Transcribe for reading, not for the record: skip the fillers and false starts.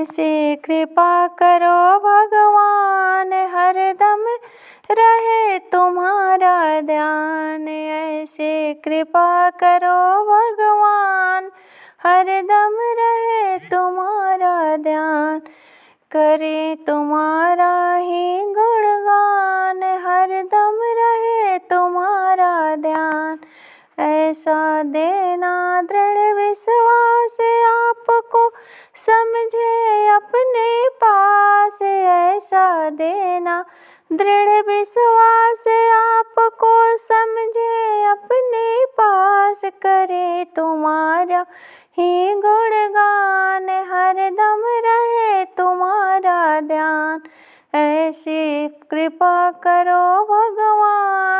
ऐसी कृपा करो भगवान, हरदम रहे तुम्हारा ध्यान। ऐसी कृपा करो भगवान, हरदम रहे तुम्हारा ध्यान। करे तुम्हारा ही गुणगान, हरदम रहे तुम्हारा ध्यान। ऐसा देना दृढ़ विश्वास, आपको समझे अपने पास। ऐसा देना दृढ़ विश्वास, आपको समझे अपने पास। करे तुम्हारा ही गुणगान, हरदम रहे तुम्हारा ध्यान। ऐसी कृपा करो भगवान,